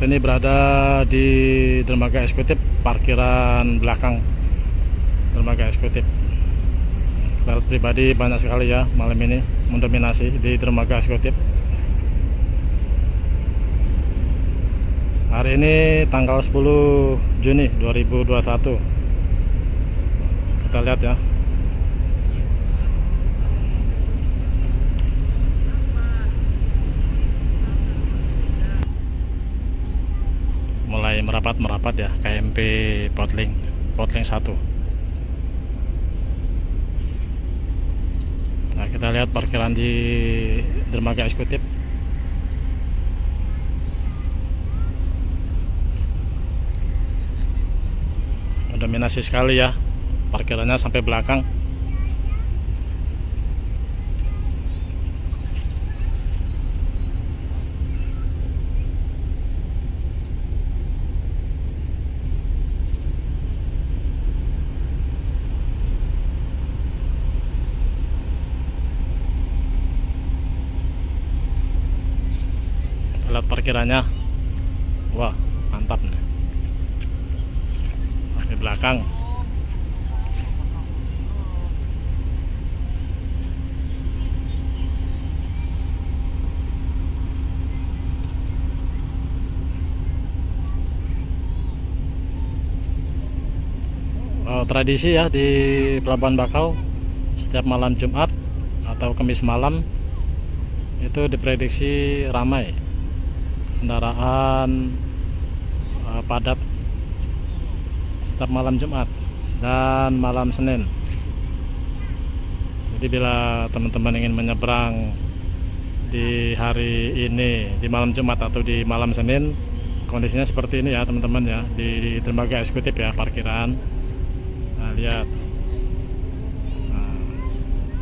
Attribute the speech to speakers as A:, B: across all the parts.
A: ini berada di dermaga eksekutif, parkiran belakang dermaga eksekutif. Kendaraan pribadi banyak sekali ya malam ini mendominasi di dermaga eksekutif. Hari ini tanggal 10 Juni 2021. Kita lihat ya. Mulai merapat ya, KMP Potling 1. Nah, kita lihat parkiran di dermaga eksekutif. Dominasi sekali ya, parkirannya sampai belakang. Lihat parkirannya, wah mantap nih, di belakang. Tradisi ya di Pelabuhan Bakau, setiap malam Jumat atau Kamis malam itu diprediksi ramai kendaraan, padat setiap malam Jumat dan malam Senin. Jadi bila teman-teman ingin menyeberang di hari ini, di malam Jumat atau di malam Senin, kondisinya seperti ini ya teman-teman ya, di dermaga eksekutif ya, parkiran. Nah, lihat, nah,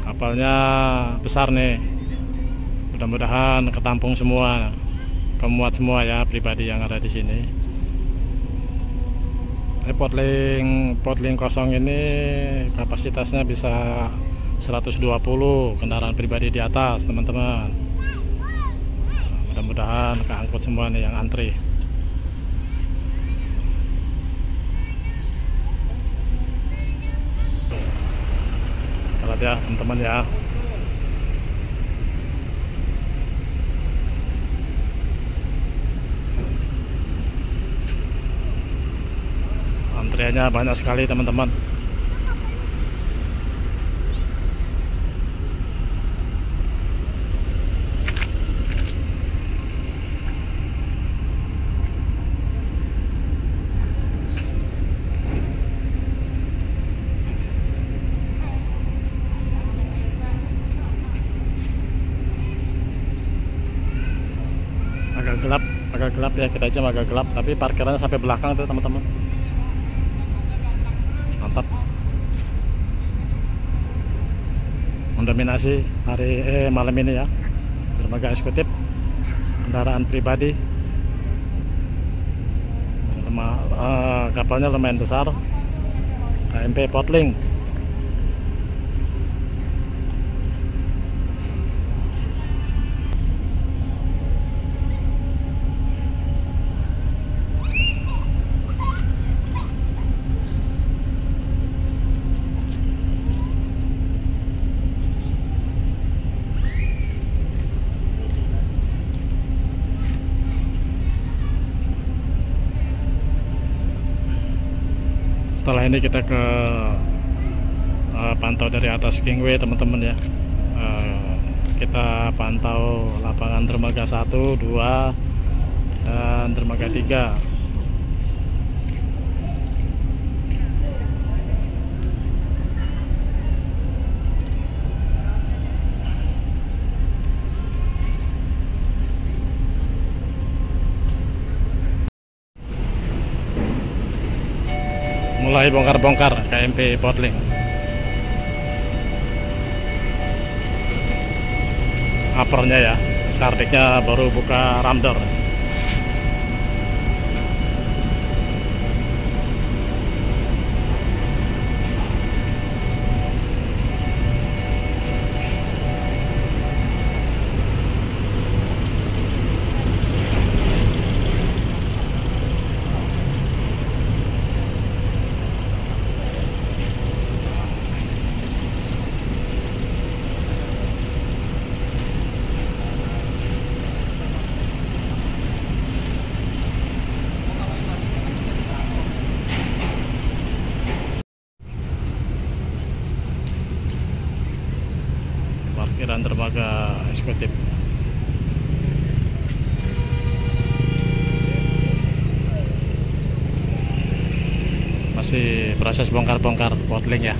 A: kapalnya besar nih, mudah-mudahan ketampung semua, kemuat semua ya pribadi yang ada di sini. Potling kosong ini kapasitasnya bisa 120 kendaraan pribadi di atas teman-teman. Mudah-mudahan keangkut semua nih yang antri. Lihat ya teman-teman ya. Antriannya banyak sekali teman-teman. Agak gelap ya, kita jam agak gelap, tapi parkirannya sampai belakang tuh teman-teman. Mantap, mendominasi malam ini ya, dermaga eksekutif, kendaraan pribadi. Kapalnya lumayan besar, KMP Potling. Setelah ini kita ke pantau dari atas Kingway teman-teman ya. Kita pantau lapangan dermaga 1, 2 dan dermaga 3. Mulai bongkar-bongkar KMP Potling. Apernya ya, kardiknya baru buka ramdor. Eksekutif. Masih proses bongkar-bongkar potling ya.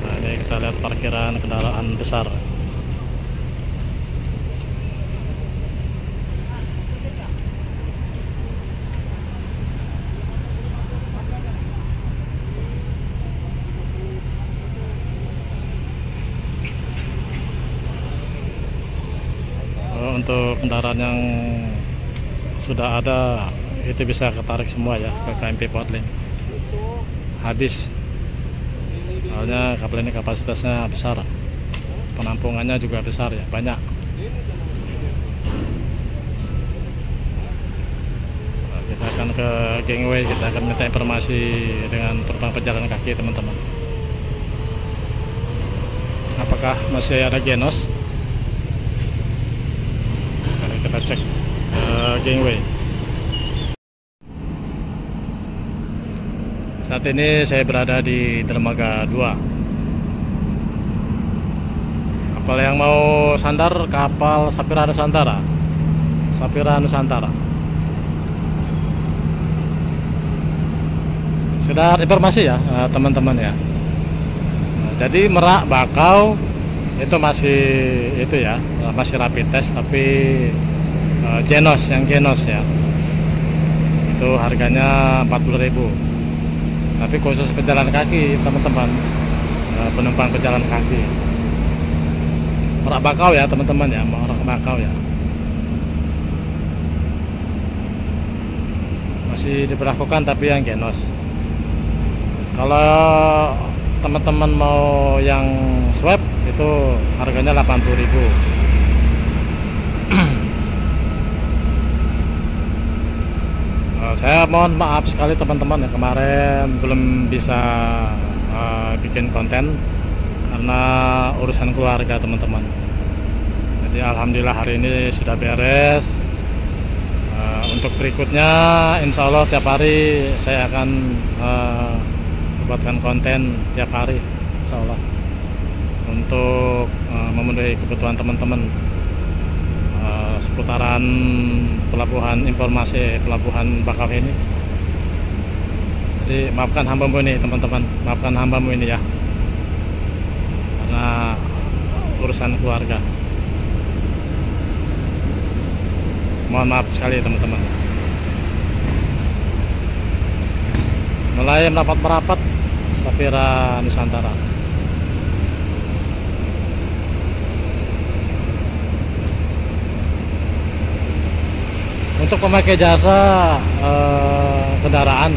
A: Nah, ini kita lihat parkiran kendaraan besar. Untuk kendaraan yang sudah ada itu bisa ketarik semua ya ke KMP Potling. Habis. Soalnya kapal ini kapasitasnya besar. Penampungannya juga besar ya, banyak. Nah, kita akan ke gangway, kita akan minta informasi dengan penumpang pejalan kaki teman-teman. Apakah masih ada genos? Kita cek gangway. Saat ini saya berada di dermaga 2. Kapal yang mau sandar kapal Sapira Nusantara. Sapira Nusantara. Sekedar informasi ya teman-teman ya. Nah, jadi Merak Bakau itu masih itu ya, masih rapid test, tapi Genos yang Genos ya itu harganya 40.000, tapi khusus pejalan kaki teman-teman, penumpang pejalan kaki Merak Bakau ya teman-teman ya, Merak Bakau ya masih diberlakukan, tapi yang Genos. Kalau teman-teman mau yang swab itu harganya 80.000. Saya mohon maaf sekali teman-teman ya, kemarin belum bisa bikin konten karena urusan keluarga teman-teman. Jadi alhamdulillah hari ini sudah beres. Untuk berikutnya insya Allah tiap hari saya akan buatkan konten tiap hari insya Allah untuk memenuhi kebutuhan teman-teman seputaran pelabuhan, informasi pelabuhan Bakau ini. Jadi maafkan hambamu ini teman-teman, maafkan hambamu ini ya, karena urusan keluarga. Mohon maaf sekali teman-teman. Mulai merapat Sapira Nusantara. Untuk pemakai jasa kendaraan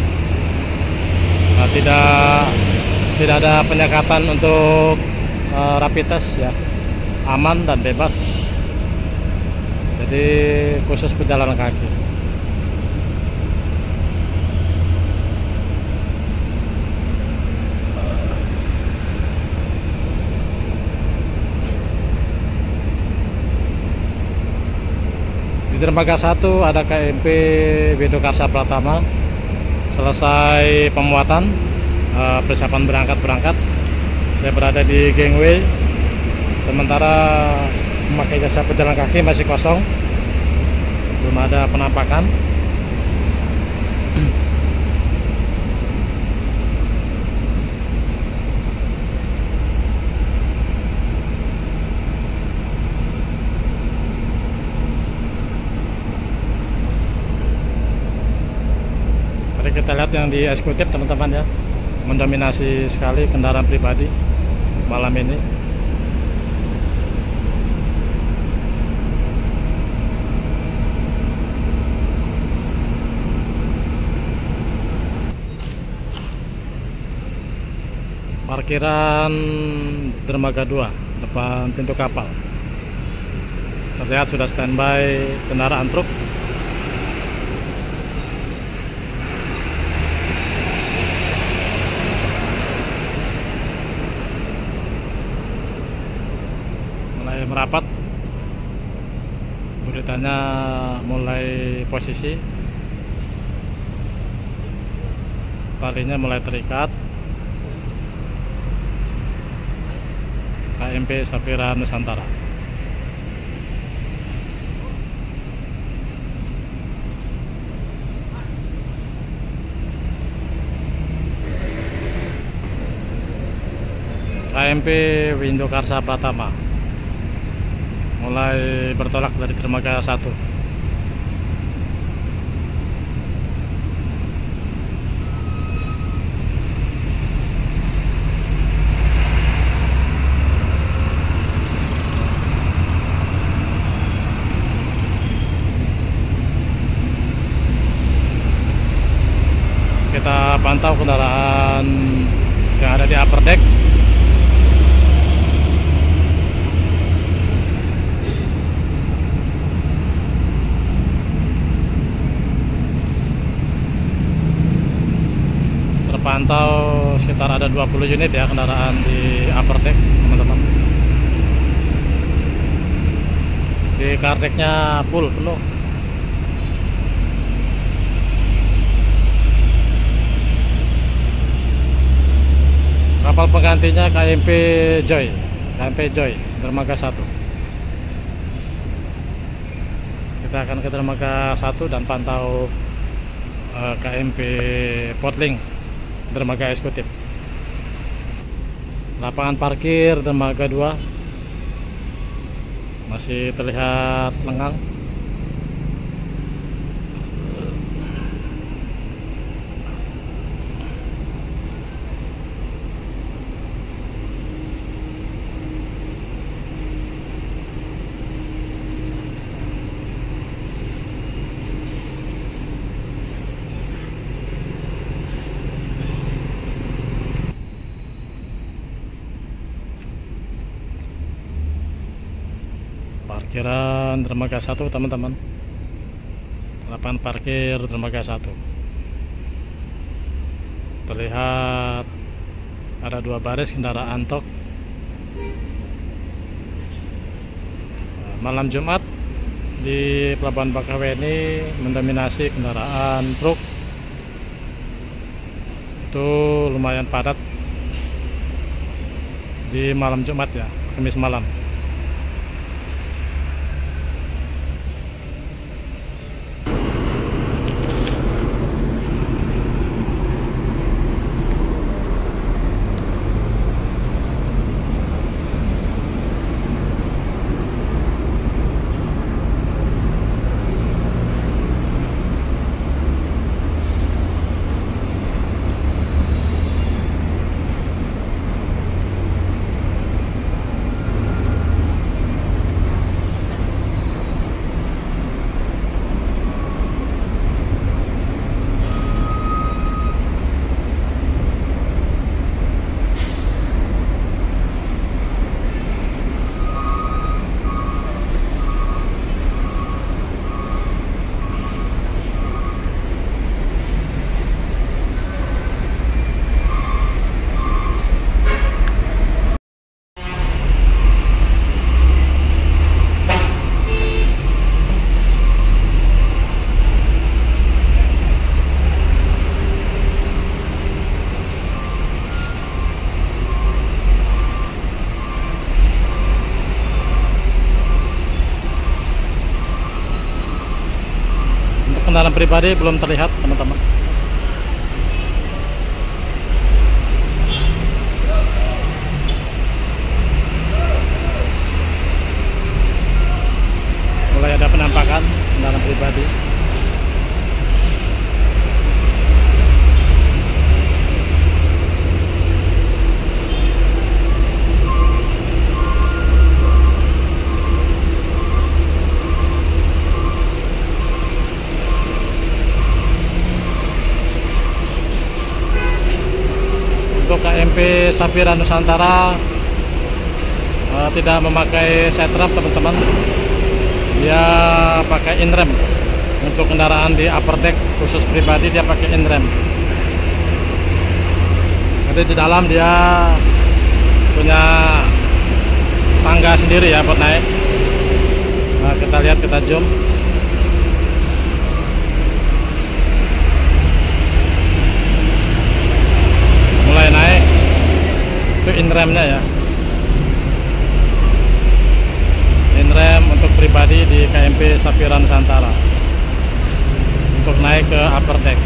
A: tidak ada penyekatan untuk rapid test ya, aman dan bebas. Jadi khusus pejalan kaki. Di dermaga 1 ada KMP Bedo Karsa Pratama. Selesai pemuatan, persiapan berangkat. Saya berada di gangway. Sementara memakai jasa pejalan kaki masih kosong, belum ada penampakan. Mari kita lihat yang di eksekutif teman-teman ya, mendominasi sekali kendaraan pribadi malam ini. Parkiran dermaga 2 depan pintu kapal. Terlihat sudah standby kendaraan truk. Mulai merapat. bannya mulai posisi, talinya mulai terikat. KMP Safira Nusantara. KMP Windo Karsa Pratama mulai bertolak dari dermaga 1. Kita pantau kendaraan yang ada di upper deck. Terpantau sekitar ada 20 unit ya kendaraan di upper deck, teman-teman. Di car decknya full penuh. Kapal penggantinya KMP Joy, dermaga 1. Kita akan ke dermaga 1 dan pantau KMP Portlink, dermaga eksekutif. Lapangan parkir dermaga 2 masih terlihat lengang. Parkiran dermaga 1, teman-teman. Lapangan parkir dermaga 1. Terlihat ada 2 baris kendaraan truk. Malam Jumat di Pelabuhan Bakauheni mendominasi kendaraan truk. Itu lumayan padat di malam Jumat ya, Kamis malam. Kendaraan pribadi belum terlihat, teman-teman. Mulai ada penampakan kendaraan pribadi. Untuk KMP Safira Nusantara tidak memakai setrap, teman-teman. Dia pakai inrem. Untuk kendaraan di upper deck khusus pribadi dia pakai inrem. Jadi di dalam dia punya tangga sendiri ya buat naik. Nah, kita lihat, kita zoom. Mulai naik. Itu in remnya ya. In rem untuk pribadi di KMP Sapira Nusantara untuk naik ke upper deck.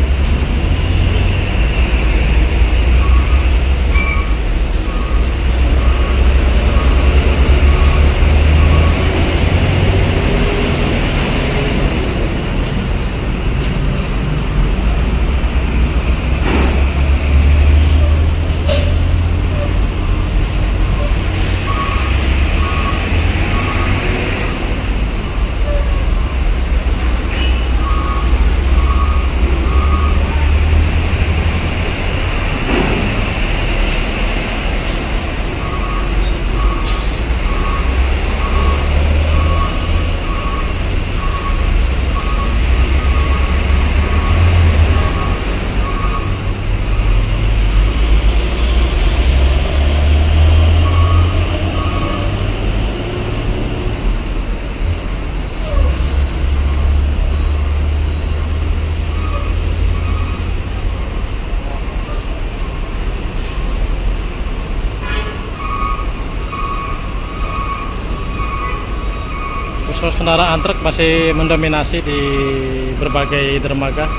A: Khusus kendaraan truk masih mendominasi di berbagai dermaga.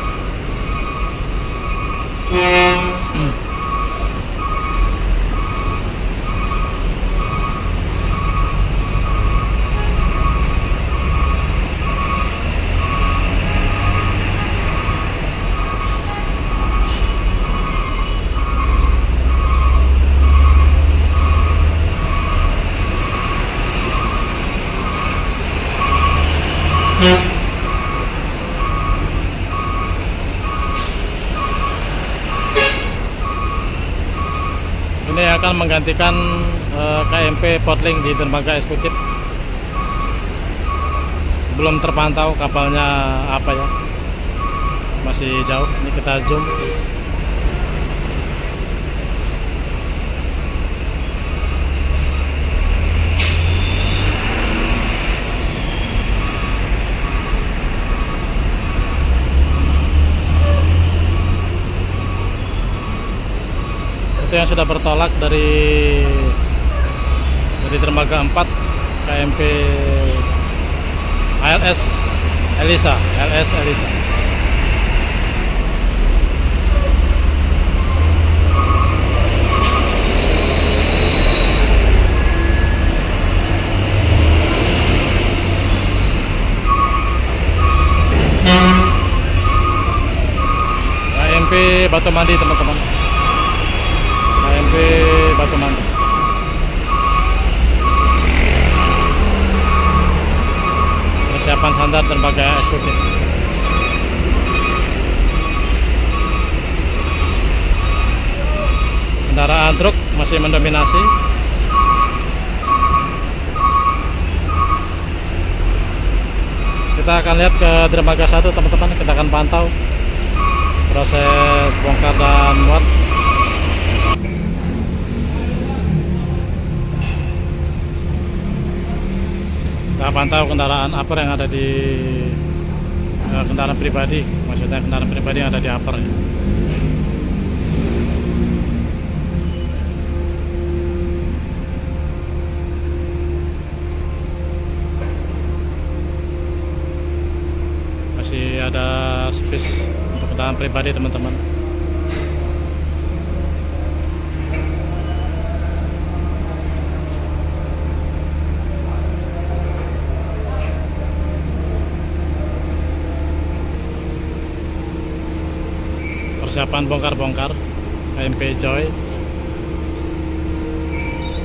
A: Ini akan menggantikan KMP Portling di dermaga eksekutif. Belum terpantau kapalnya apa ya, masih jauh. Ini kita zoom. Yang sudah bertolak dari dermaga 4 KMP LS Elisa. KMP Batu Mandi, teman-teman. KMP Batu Mandi. Persiapan sandar dermaga eksekutif. Kendaraan truk masih mendominasi. Kita akan lihat ke dermaga 1, teman-teman. Kita akan pantau proses bongkar dan muat. Kita pantau kendaraan upper yang ada di kendaraan pribadi, maksudnya kendaraan pribadi yang ada di upper. Masih ada space untuk kendaraan pribadi, teman-teman. Persiapan bongkar-bongkar KMP Joy.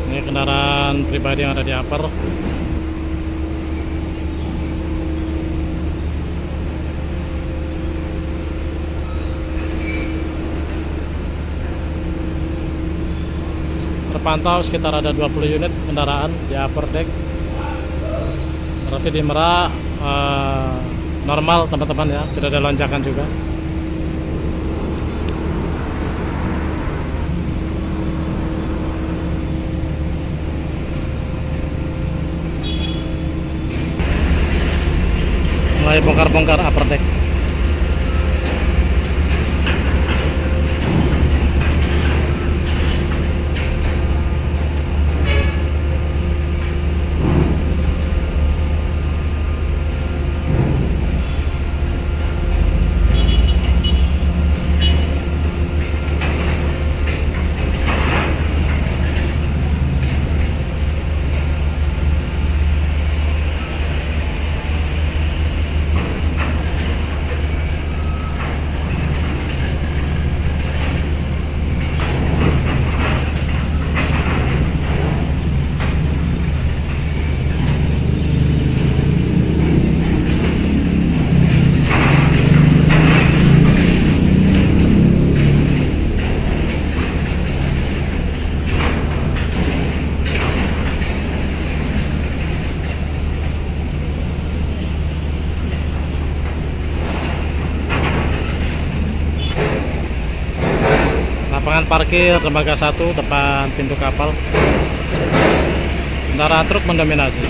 A: Ini kendaraan pribadi yang ada di upper. Terpantau sekitar ada 20 unit kendaraan di upper deck. Berarti di Merak normal, teman-teman ya, tidak ada lonjakan juga. mulai bongkar-bongkar upper deck. Lapangan parkir dermaga 1 depan pintu kapal. Kendaraan truk mendominasi.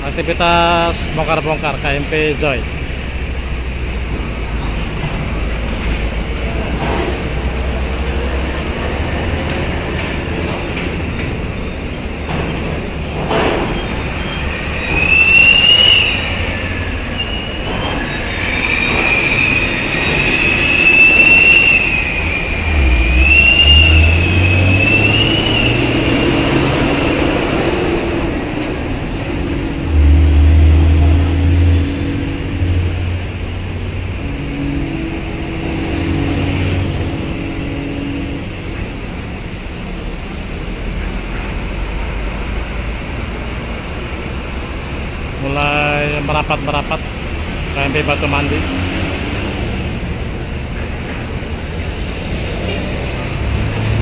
A: Aktivitas bongkar-bongkar KMP Joy. Mulai merapat KMP Batu Mandi.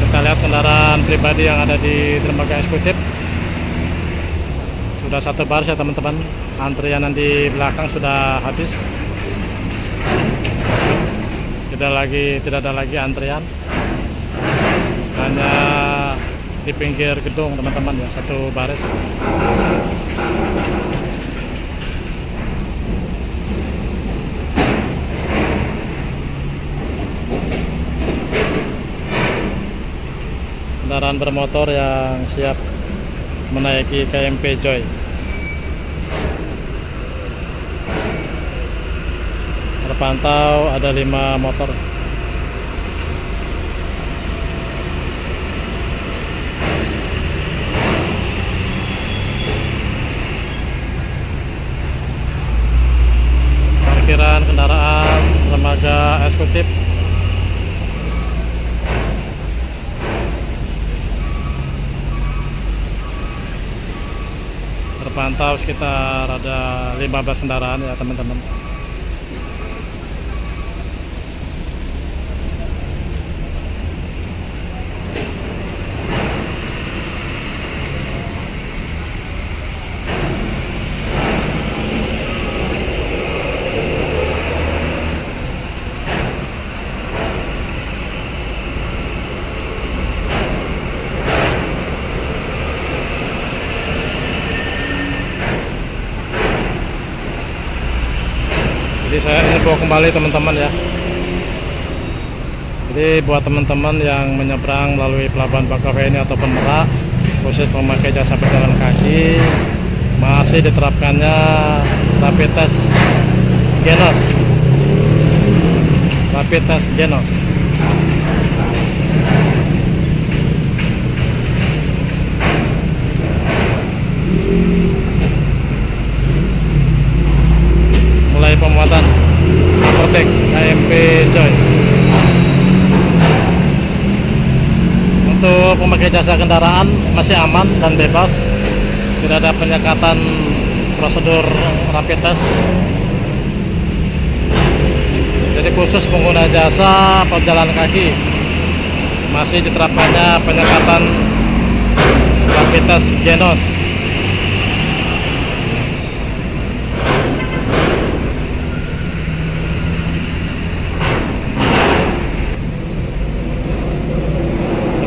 A: Kita lihat kendaraan pribadi yang ada di dermaga eksekutif. Sudah satu baris ya teman-teman. Antrian di belakang sudah habis. Tidak ada lagi antrian. Hanya di pinggir gedung teman-teman ya, satu baris. Kendaraan bermotor yang siap menaiki KMP Joy. Terpantau ada 5 motor. Parkiran kendaraan dermaga eksekutif. Terpantau sekitar ada 15 kendaraan ya teman-teman. Jadi saya info kembali teman-teman ya. Jadi buat teman-teman yang menyeberang melalui Pelabuhan Bakauheni ataupun Merak, khusus memakai jasa pejalan kaki, masih diterapkannya rapid test genos. Rapid test genos. Mulai pemuatan upper deck KMP Joy. Untuk pemakai jasa kendaraan masih aman dan bebas, tidak ada penyekatan prosedur rapid test. Jadi khusus pengguna jasa pejalan kaki masih diterapkannya penyekatan rapid test genos.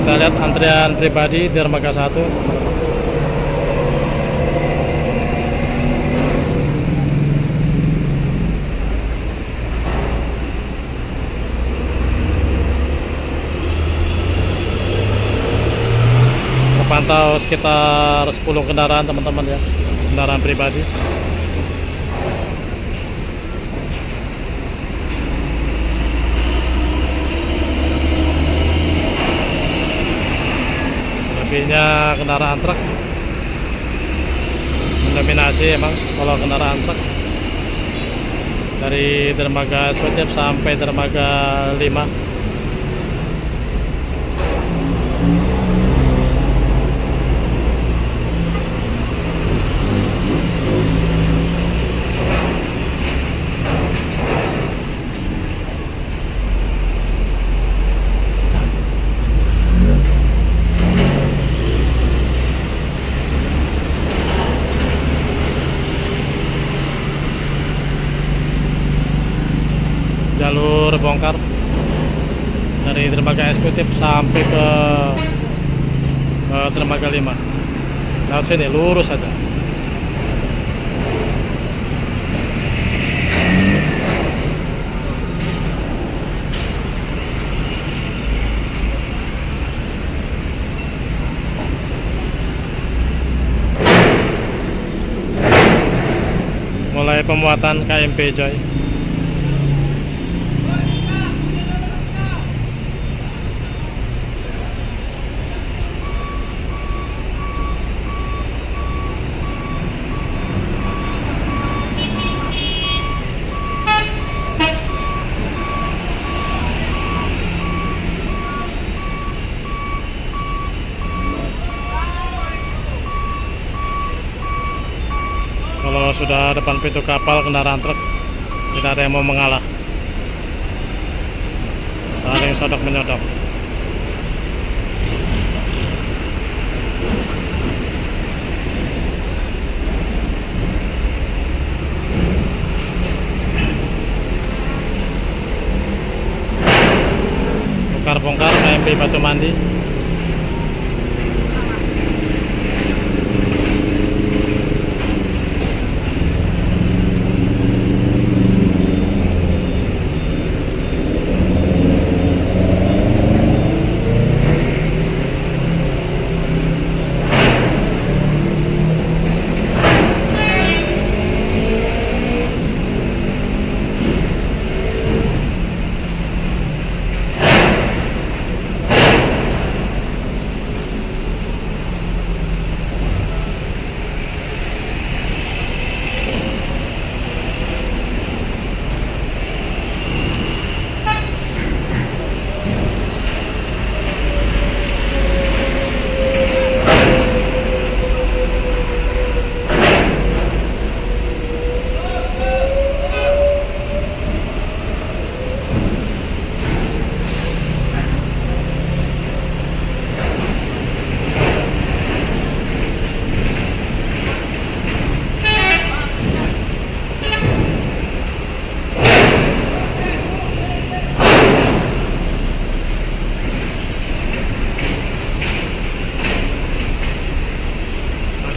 A: Kita lihat antrian pribadi di dermaga 1. terpantau sekitar 10 kendaraan teman-teman ya, kendaraan pribadi. Lebihnya kendaraan truk mendominasi emang kalau kendaraan truk, dari dermaga eksekutif sampai dermaga 5. Jalur bongkar dari dermaga eksekutif sampai ke dermaga 5. Lewat sini lurus aja. Mulai pemuatan KMP Joy. Kalau sudah depan pintu kapal kendaraan truk, tidak ada yang mau mengalah, saling sodok menyodok. Bongkar-bongkar KMP Batu Mandi.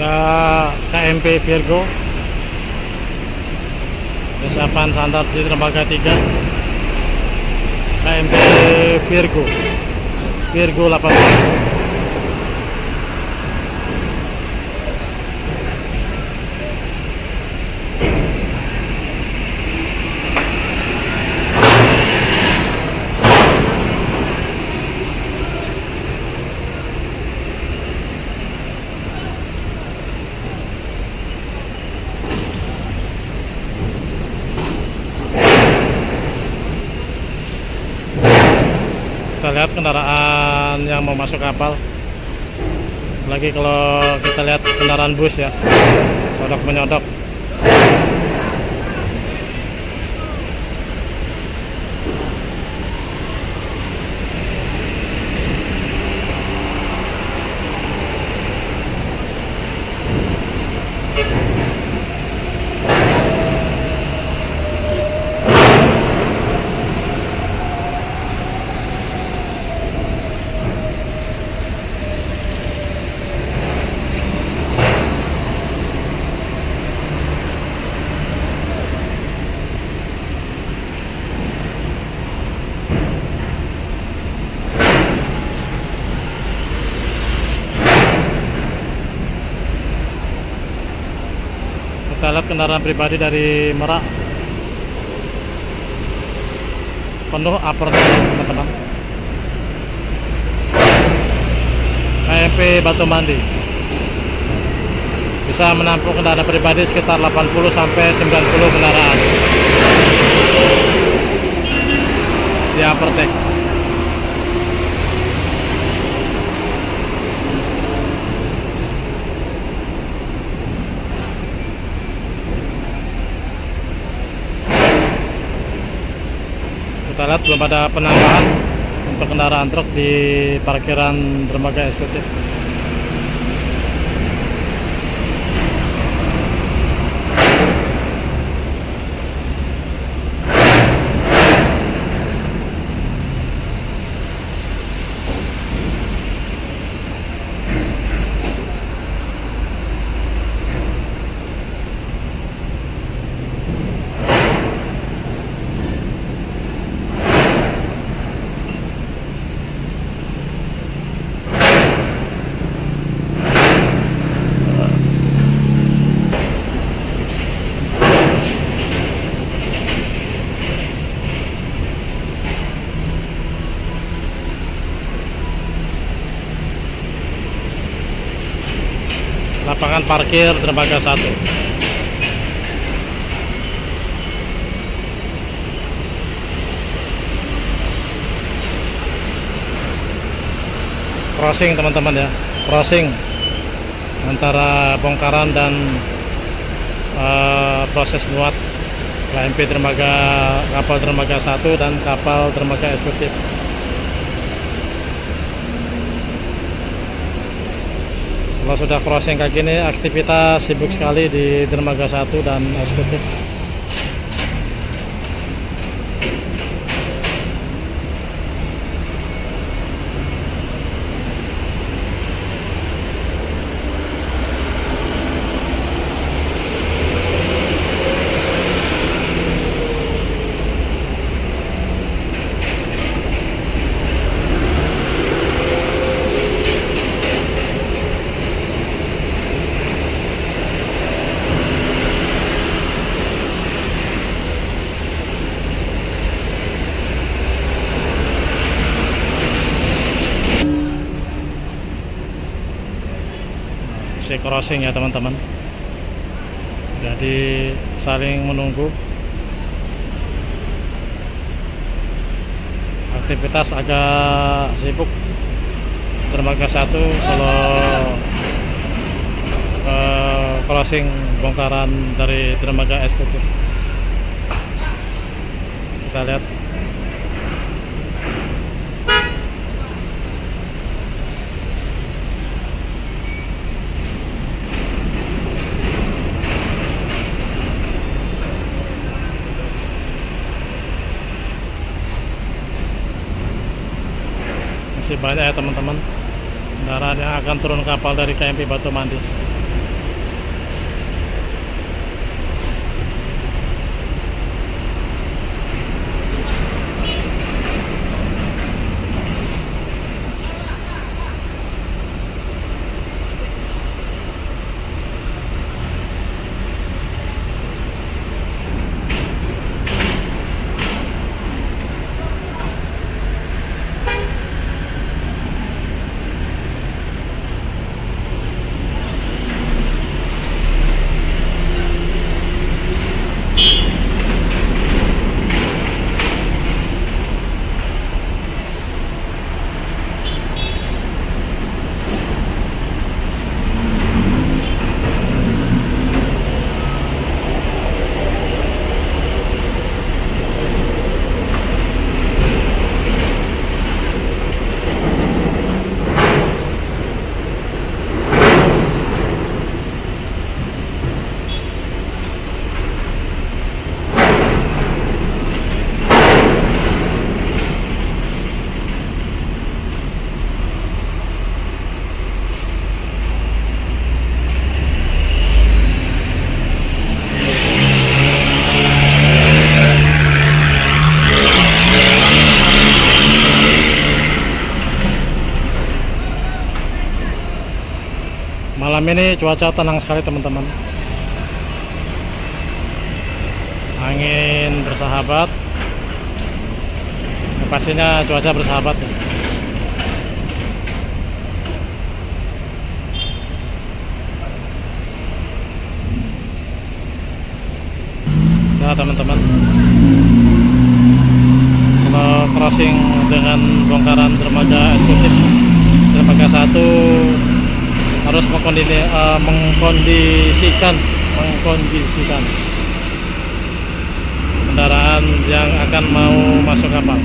A: Ada KMP Virgo, kesiapan sandar di dermaga 3. KMP Virgo 18. Kita lihat kendaraan yang mau masuk kapal. Lagi kalau kita lihat kendaraan bus ya, sodok menyodok. Kita lihat kendaraan pribadi dari Merak penuh upper teman-teman. KMP Batu Mandi bisa menampung kendaraan pribadi sekitar 80 sampai 90 kendaraan di upper deck. Kita lihat belum ada penambahan untuk kendaraan truk di parkiran dermaga eksekutif. Lapangan parkir dermaga 1. Crossing teman-teman ya, crossing antara bongkaran dan proses muat KMP dermaga, kapal dermaga 1 dan kapal dermaga eksekutif. Kalau sudah crossing kayak gini, aktivitas sibuk sekali di dermaga 1 dan eksekutif. Crossing ya teman-teman, jadi saling menunggu. Aktivitas agak sibuk dermaga 1 kalau crossing bongkaran dari dermaga eksekutif. Kita lihat banyak ya teman-teman kendaraan yang akan turun kapal dari KMP Batu Mandi. Malam ini cuaca tenang sekali teman-teman. angin bersahabat, pastinya cuaca bersahabat ya. Nah teman-teman, kalau crossing dengan bongkaran dermaga eksekutif dermaga 1 harus mengkondisikan kendaraan yang akan mau masuk kapal.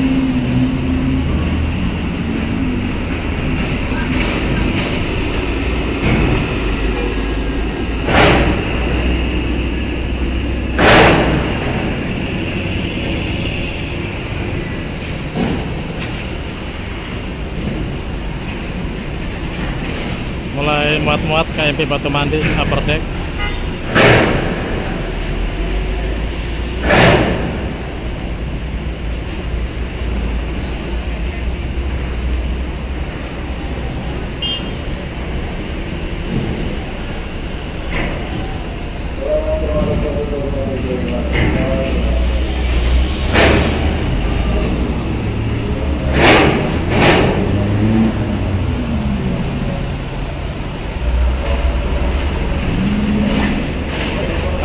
A: Mulai muat-muat KMP Batu Mandi upper deck.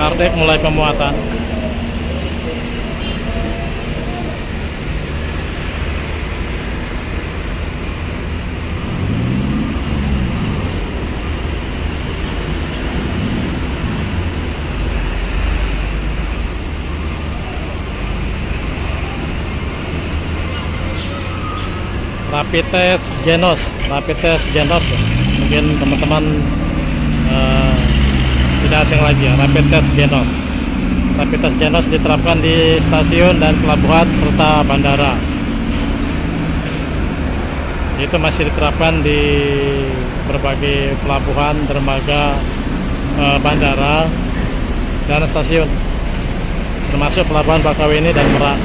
A: Kardek mulai pemuatan. Rapid test Genos, mungkin teman-teman tidak asing lagi ya. Rapid test Genos diterapkan di stasiun dan pelabuhan serta bandara. Itu masih diterapkan di berbagai pelabuhan, dermaga, bandara dan stasiun, termasuk pelabuhan Bakauheni dan Merak,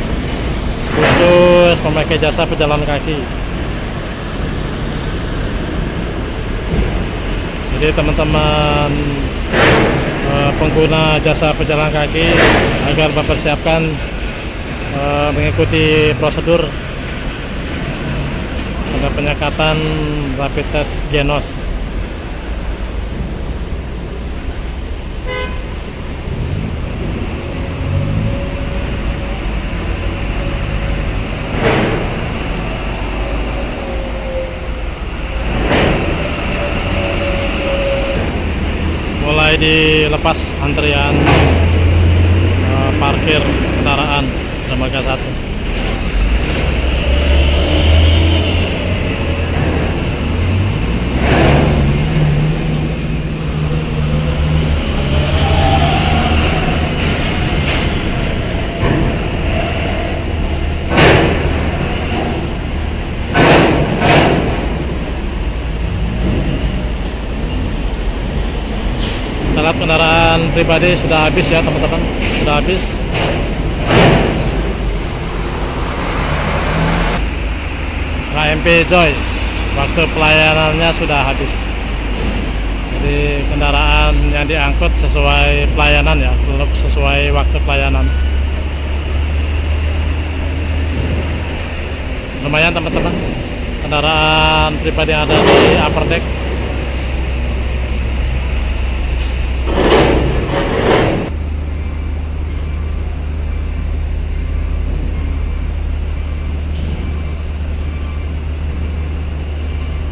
A: khusus pemakai jasa pejalan kaki. Jadi teman-teman pengguna jasa pejalan kaki agar mempersiapkan mengikuti prosedur pada penyekatan rapid test Genos. Mulai dilepas antrian parkir kendaraan dermaga 1. Kendaraan pribadi sudah habis ya teman-teman, sudah habis. KMP Joy waktu pelayanannya sudah habis. Jadi kendaraan yang diangkut sesuai pelayanan ya, belum sesuai waktu pelayanan. Lumayan teman-teman, kendaraan pribadi yang ada di upper deck.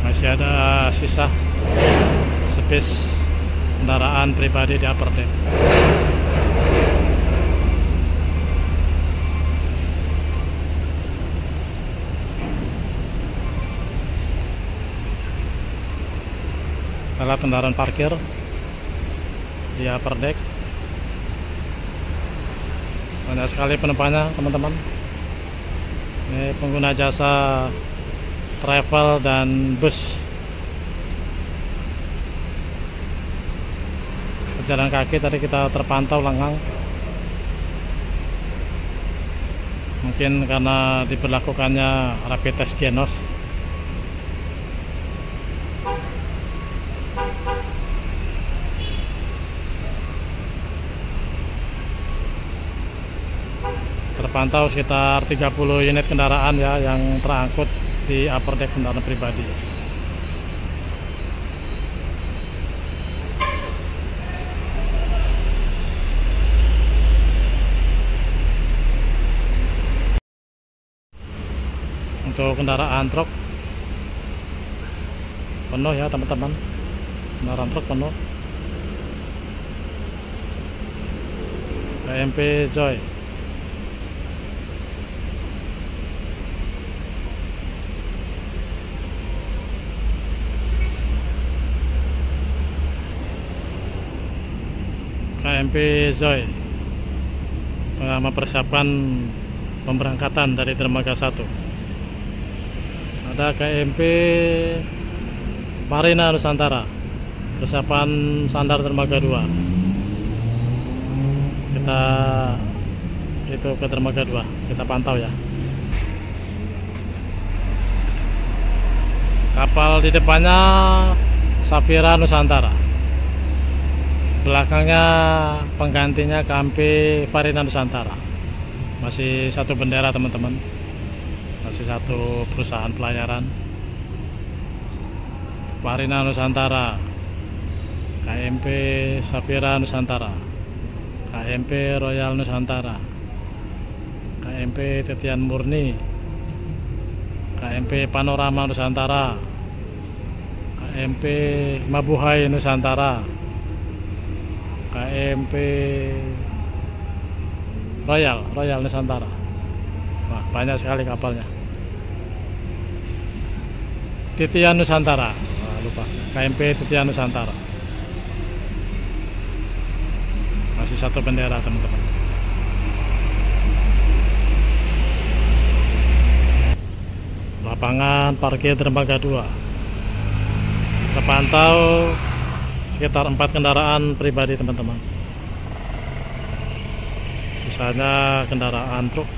A: Masih ada sisa space kendaraan pribadi di upper deck. Alat kendaraan parkir di upper deck, banyak sekali penumpangnya teman-teman. Ini pengguna jasa travel dan bus pejalan kaki tadi kita terpantau lengang, mungkin karena diberlakukannya rapid test Genos. terpantau sekitar 30 unit kendaraan ya yang terangkut di upper deck kendaraan pribadi. Untuk kendaraan truk penuh ya teman-teman, kendaraan truk penuh. KMP Joy. KMP Joy tengah mempersiapkan pemberangkatan dari Dermaga 1. Ada KMP Marina Nusantara, persiapan sandar Dermaga 2. Kita itu ke Dermaga 2, kita pantau ya. Kapal di depannya Safira Nusantara, belakangnya penggantinya KMP Marina Nusantara. Masih satu bendera teman-teman, masih satu perusahaan pelayaran. Marina Nusantara, KMP Safira Nusantara, KMP Royal Nusantara, KMP Titian Murni, KMP Panorama Nusantara, KMP Mabuhay Nusantara, KMP Royal Nusantara. Wah, banyak sekali kapalnya. Titian Nusantara, lupa, KMP Titian Nusantara. Masih satu bendera teman-teman. Lapangan parkir Dermaga 2 terpantau sekitar 4 kendaraan pribadi teman-teman, misalnya kendaraan truk.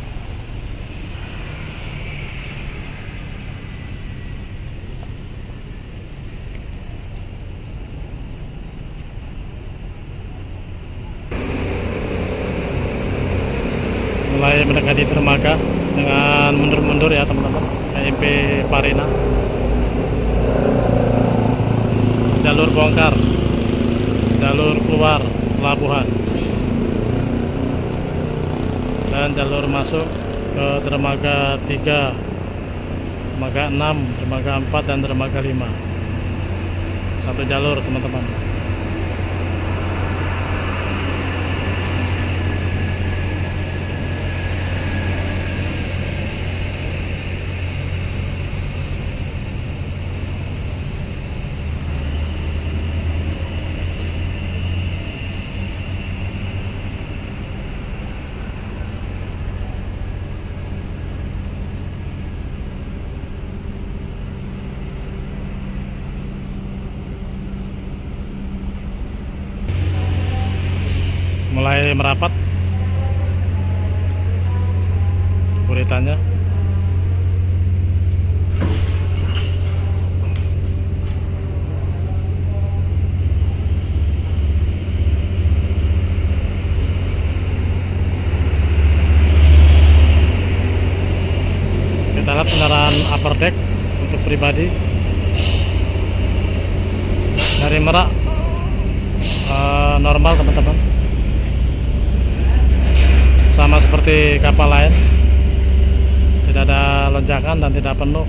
A: Mulai mendekati dermaga dengan mundur-mundur ya teman-teman. KMP Marina, jalur bongkar, jalur keluar pelabuhan, dan jalur masuk ke dermaga 3, dermaga 6, dermaga 4, dan dermaga 5. Satu jalur teman-teman. Mulai merapat buritannya. Kita lihat kendaraan upper deck untuk pribadi dari Merak, normal teman-teman, sama seperti kapal lain, tidak ada lonjakan dan tidak penuh.